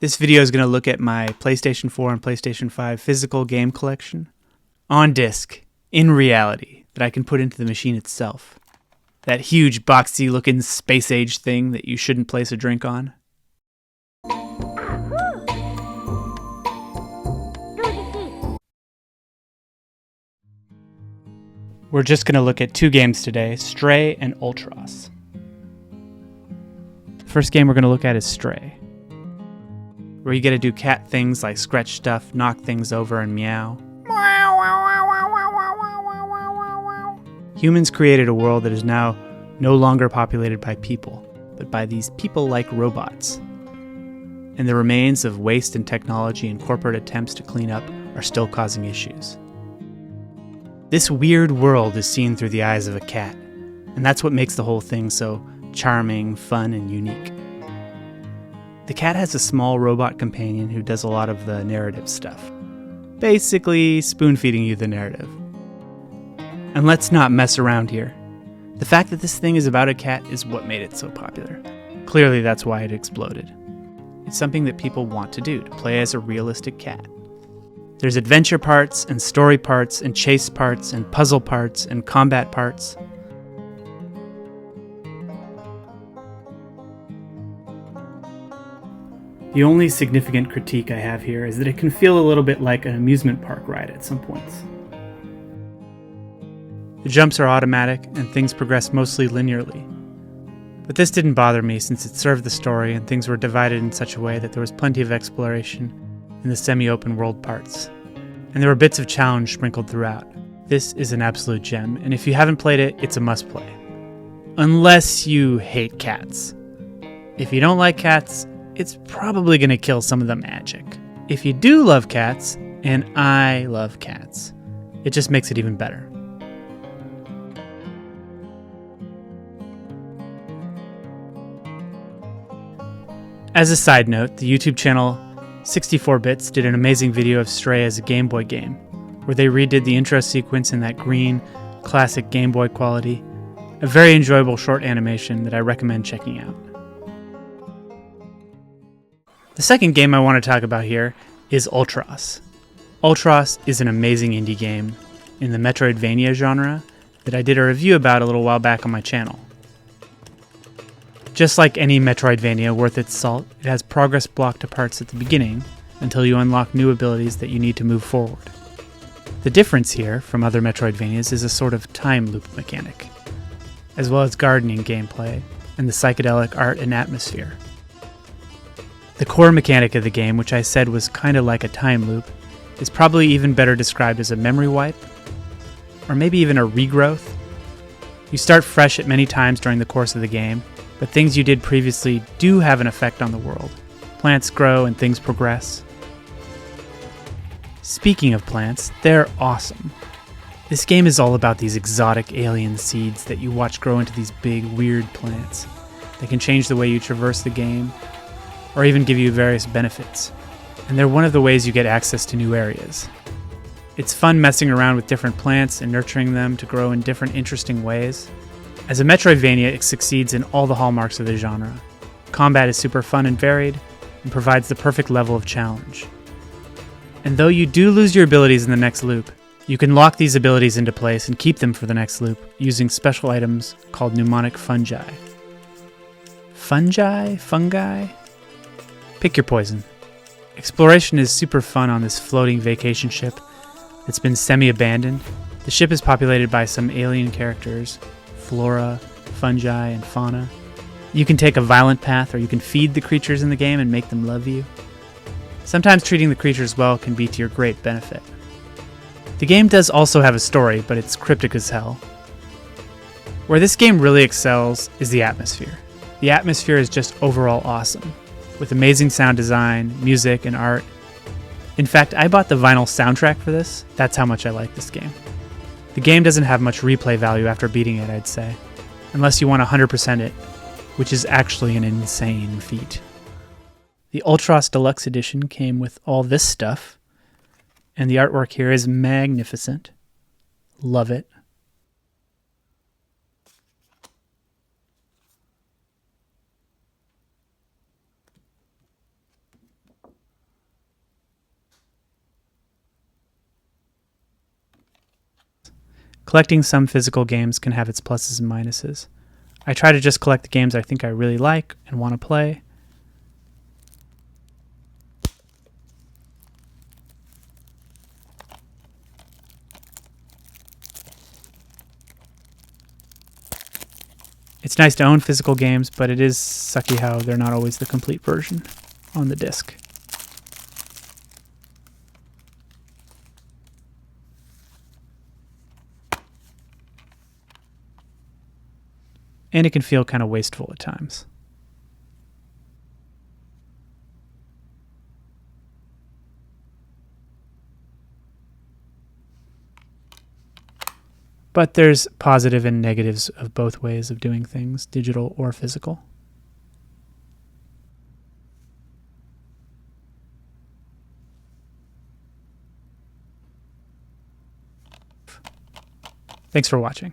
This video is going to look at my PlayStation 4 and PlayStation 5 physical game collection on disc, in reality, that I can put into the machine itself. That huge boxy looking space age thing that you shouldn't place a drink on. We're just going to look at two games today, Stray and Ultros. The first game we're going to look at is Stray, where you get to do cat things like scratch stuff, knock things over, and meow. Humans created a world that is now no longer populated by people, but by these people-like robots. And the remains of waste and technology and corporate attempts to clean up are still causing issues. This weird world is seen through the eyes of a cat, and that's what makes the whole thing so charming, fun, and unique. The cat has a small robot companion who does a lot of the narrative stuff, basically spoon-feeding you the narrative. And let's not mess around here. The fact that this thing is about a cat is what made it so popular. Clearly that's why it exploded. It's something that people want to do, to play as a realistic cat. There's adventure parts, and story parts, and chase parts, and puzzle parts, and combat parts. The only significant critique I have here is that it can feel a little bit like an amusement park ride at some points. The jumps are automatic, and things progress mostly linearly. But this didn't bother me since it served the story and things were divided in such a way that there was plenty of exploration in the semi-open world parts. And there were bits of challenge sprinkled throughout. This is an absolute gem, and if you haven't played it, it's a must-play. Unless you hate cats. If you don't like cats, it's probably going to kill some of the magic. If you do love cats, and I love cats, it just makes it even better. As a side note, the YouTube channel 64bits did an amazing video of Stray as a Gameboy game, where they redid the intro sequence in that green, classic Gameboy quality. A very enjoyable short animation that I recommend checking out. The second game I want to talk about here is Ultros. Ultros is an amazing indie game in the Metroidvania genre that I did a review about a little while back on my channel. Just like any Metroidvania worth its salt, it has progress blocked parts at the beginning until you unlock new abilities that you need to move forward. The difference here from other Metroidvanias is a sort of time loop mechanic, as well as gardening gameplay and the psychedelic art and atmosphere. The core mechanic of the game, which I said was kind of like a time loop, is probably even better described as a memory wipe, or maybe even a regrowth. You start fresh at many times during the course of the game, but things you did previously do have an effect on the world. Plants grow and things progress. Speaking of plants, they're awesome. This game is all about these exotic alien seeds that you watch grow into these big, weird plants. They can change the way you traverse the game, or even give you various benefits. And they're one of the ways you get access to new areas. It's fun messing around with different plants and nurturing them to grow in different interesting ways. As a Metroidvania, it succeeds in all the hallmarks of the genre. Combat is super fun and varied, and provides the perfect level of challenge. And though you do lose your abilities in the next loop, you can lock these abilities into place and keep them for the next loop using special items called mnemonic fungi. Fungi? Fungi? Pick your poison. Exploration is super fun on this floating vacation ship that's been semi-abandoned. The ship is populated by some alien characters, flora, fungi, and fauna. You can take a violent path, or you can feed the creatures in the game and make them love you. Sometimes treating the creatures well can be to your great benefit. The game does also have a story, but it's cryptic as hell. Where this game really excels is the atmosphere. The atmosphere is just overall awesome, with amazing sound design, music, and art. In fact, I bought the vinyl soundtrack for this. That's how much I like this game. The game doesn't have much replay value after beating it, I'd say, unless you want 100% it, which is actually an insane feat. The Ultros Deluxe Edition came with all this stuff, and the artwork here is magnificent. Love it. Collecting some physical games can have its pluses and minuses. I try to just collect the games I think I really like and want to play. It's nice to own physical games, but it is sucky how they're not always the complete version on the disc. And it can feel kind of wasteful at times. But there's positive and negatives of both ways of doing things, digital or physical. Thanks for watching.